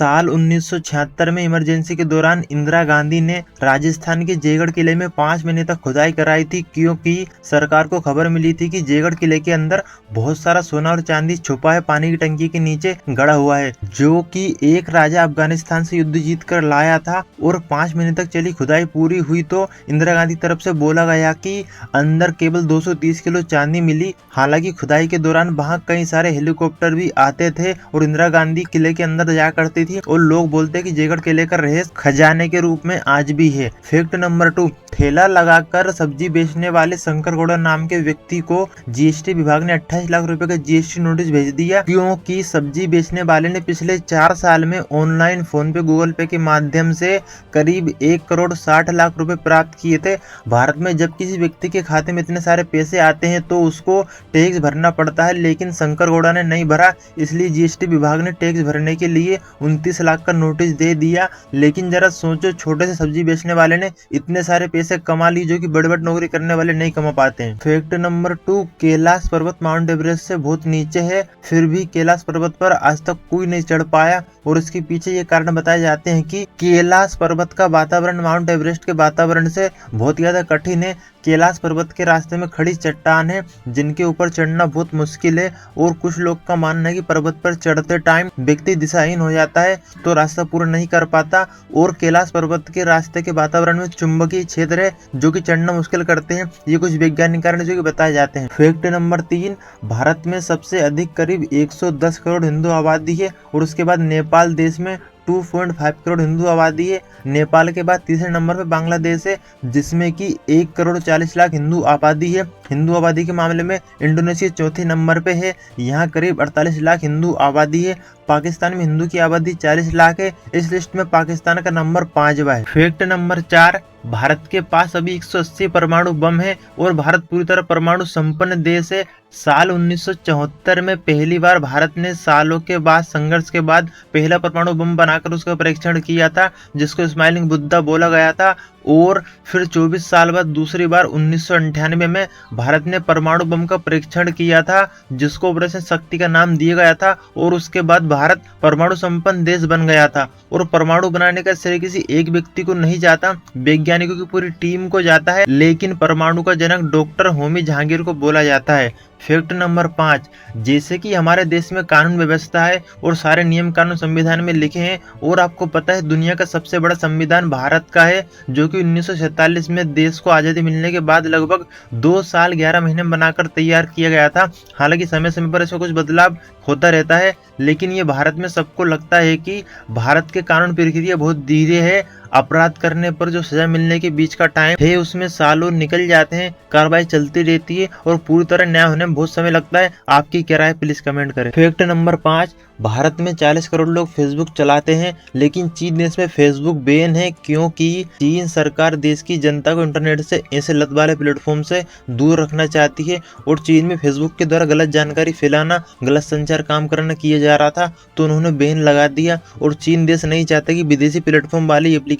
साल 1976 में इमरजेंसी के दौरान इंदिरा गांधी ने राजस्थान के जयगढ़ किले में 5 महीने तक खुदाई कराई थी, क्योंकि सरकार को खबर मिली थी कि जयगढ़ किले के अंदर बहुत सारा सोना और चांदी छुपा है, पानी की टंकी के नीचे गड़ा हुआ है, जो कि एक राजा अफगानिस्तान से युद्ध जीत कर लाया था। और 5 महीने तक चली खुदाई पूरी हुई तो इंदिरा गांधी की तरफ से बोला गया कि अंदर केवल 230 किलो चांदी मिली। हालांकि खुदाई के दौरान वहां कई सारे हेलीकॉप्टर भी आते थे और इंदिरा गांधी किले के अंदर जाया करती थी, और लोग बोलते हैं कि जयगढ़ किले का रहस्य खजाने के रूप में आज भी है। फैक्ट नंबर 2, ठेला लगाकर सब्जी बेचने वाले शंकर गौड़ा नाम के व्यक्ति को जीएसटी विभाग ने 28 लाख रुपए का जीएसटी नोटिस भेज दिया, क्योंकि सब्जी बेचने वाले ने पिछले 4 साल में ऑनलाइन, फोन पे, गूगल पे के माध्यम से करीब 1 करोड़ 60 लाख रुपए प्राप्त किए थे। भारत में जब किसी व्यक्ति के खाते में इतने सारे पैसे आते हैं तो उसको टैक्स भरना पड़ता है, लेकिन शंकर गौड़ा ने नहीं भरा, इसलिए जीएसटी विभाग ने टैक्स भरने के लिए 29 लाख का नोटिस दे दिया। लेकिन जरा सोचो, छोटे से सब्जी बेचने वाले ने इतने सारे पैसे कमा ली जो कि बड़े-बड़े नौकरी करने वाले नहीं कमा पाते हैं। फैक्ट नंबर 2, कैलाश पर्वत माउंट एवरेस्ट से बहुत नीचे है, फिर भी कैलाश पर्वत पर आज तक कोई नहीं चढ़ पाया, और इसके पीछे ये कारण बताए जाते हैं कि कैलाश पर्वत का वातावरण माउंट एवरेस्ट के वातावरण से बहुत ज्यादा कठिन है। कैलाश पर्वत के रास्ते में खड़ी चट्टान है जिनके ऊपर चढ़ना बहुत मुश्किल है, और कुछ लोग का मानना है कि पर्वत पर चढ़ते टाइम व्यक्ति दिशाहीन हो जाता है तो रास्ता पूरा नहीं कर पाता। और कैलाश पर्वत के रास्ते के वातावरण में चुंबकीय क्षेत्र है जो कि चढ़ना मुश्किल करते हैं। ये कुछ वैज्ञानिक कारण जो कि बताए जाते हैं। फैक्ट नंबर 3, भारत में सबसे अधिक करीब 110 करोड़ हिंदू आबादी है, और उसके बाद नेपाल देश में 2.5 करोड़ हिंदू आबादी है। नेपाल के बाद तीसरे नंबर पे बांग्लादेश है जिसमें कि 1 करोड़ 40 लाख हिंदू आबादी है। हिंदू आबादी के मामले में इंडोनेशिया चौथे नंबर पे है, यहाँ करीब 48 लाख हिंदू आबादी है। पाकिस्तान में हिंदू की आबादी 40 लाख है। इस लिस्ट में पाकिस्तान का नंबर 5वां है। फैक्ट नंबर 4, भारत के पास अभी 180 परमाणु बम है और भारत पूरी तरह परमाणु संपन्न देश है। साल 1974 में पहली बार भारत ने सालों के बाद संघर्ष के बाद पहला परमाणु बम बनाकर उसका परीक्षण किया था, जिसको स्माइलिंग बुद्धा बोला गया था। और फिर 24 साल बाद दूसरी बार 1998 में भारत ने परमाणु बम का परीक्षण किया था, जिसको ऑपरेशन शक्ति का नाम दिया गया था। और उसके बाद भारत परमाणु संपन्न देश बन गया था। और परमाणु बनाने का श्रेय किसी एक व्यक्ति को नहीं जाता, वैज्ञानिकों की पूरी टीम को जाता है, लेकिन परमाणु का जनक डॉक्टर होमी जहांगीर को बोला जाता है। फैक्ट नंबर 5, जैसे कि हमारे देश में कानून व्यवस्था है और सारे नियम कानून संविधान में लिखे हैं, और आपको पता है दुनिया का सबसे बड़ा संविधान भारत का है, जो कि 1947 में देश को आज़ादी मिलने के बाद लगभग 2 साल 11 महीने में बनाकर तैयार किया गया था। हालांकि समय समय पर इसमें कुछ बदलाव होता रहता है, लेकिन ये भारत में सबको लगता है कि भारत के कानून प्रक्रिया बहुत धीरे है। अपराध करने पर जो सजा मिलने के बीच का टाइम है उसमें सालों निकल जाते हैं, कार्रवाई चलती रहती है और पूरी तरह न्याय होने में बहुत समय लगता है। आपकी क्या राय, प्लीज कमेंट करें। फैक्ट नंबर 5, भारत में 40 करोड़ लोग फेसबुक चलाते हैं, लेकिन चीन देश में फेसबुक बैन है, क्योंकि चीन सरकार देश की जनता को इंटरनेट से ऐसे लत वाले प्लेटफॉर्म से दूर रखना चाहती है। और चीन में फेसबुक के द्वारा गलत जानकारी फैलाना, गलत संचार काम करना किया जा रहा था, तो उन्होंने बैन लगा दिया। और चीन देश नहीं चाहता कि विदेशी प्लेटफॉर्म वाली एप्लीकेशन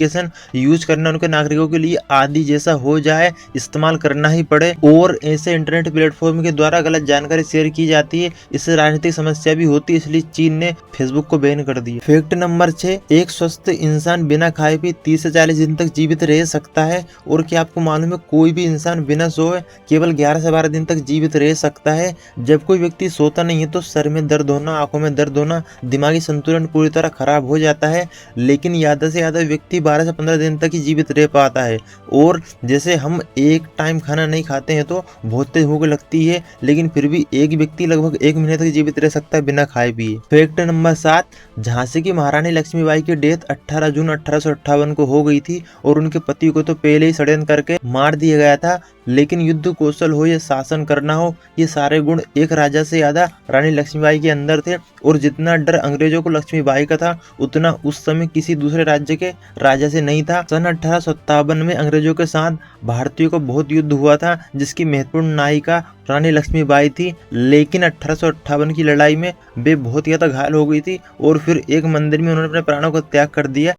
यूज करना उनके नागरिकों के लिए आदि जैसा हो जाए, इस्तेमाल करना ही पड़े। और ऐसे इंटरनेट प्लेटफॉर्म के द्वारा गलत जानकारी शेयर की जाती है, इससे राजनीतिक समस्या भी होती है, इसलिए चीन ने फेसबुक को बैन कर दिया। फैक्ट नंबर 6, एक स्वस्थ इंसान बिना खाए पी 30 से 40 दिन तक जीवित रह सकता है। और क्या आपको मालूम है कोई भी इंसान बिना सोए केवल 11 से 12 दिन तक जीवित रह सकता है। जब कोई व्यक्ति सोता नहीं है तो सर में दर्द होना, आंखों में दर्द होना, दिमागी संतुलन पूरी तरह खराब हो जाता है, लेकिन ज्यादा से ज्यादा व्यक्ति 12 से 15 दिन तक ही जीवित रह पाता है। और जैसे हम एक टाइम खाना नहीं खाते हैं तो बहुत तेज भूख लगती है, लेकिन फिर भी एक व्यक्ति लगभग 1 महीने तक जीवित रह सकता है बिना खाए पिए। फैक्ट नंबर 7, झांसी की महारानी लक्ष्मीबाई की डेथ 18 जून 1858 को हो गई थी, और उनके पति को तो पहले ही षड्यंत्र करके मार दिया गया था। लेकिन युद्ध कौशल हो या शासन करना हो, ये सारे गुण एक राजा से ज्यादा रानी लक्ष्मीबाई के अंदर थे। और जितना डर अंग्रेजों को लक्ष्मीबाई का था, उतना उस समय किसी दूसरे राज्य के राजा से नहीं था। सन 1857 में अंग्रेजों के साथ भारतीयों को बहुत युद्ध हुआ था, जिसकी महत्वपूर्ण नायिका रानी लक्ष्मीबाई थी। लेकिन 1858 की लड़ाई में वे बहुत ज्यादा घायल हो गई थी, और फिर एक मंदिर में उन्होंने अपने प्राणों को त्याग कर दिया।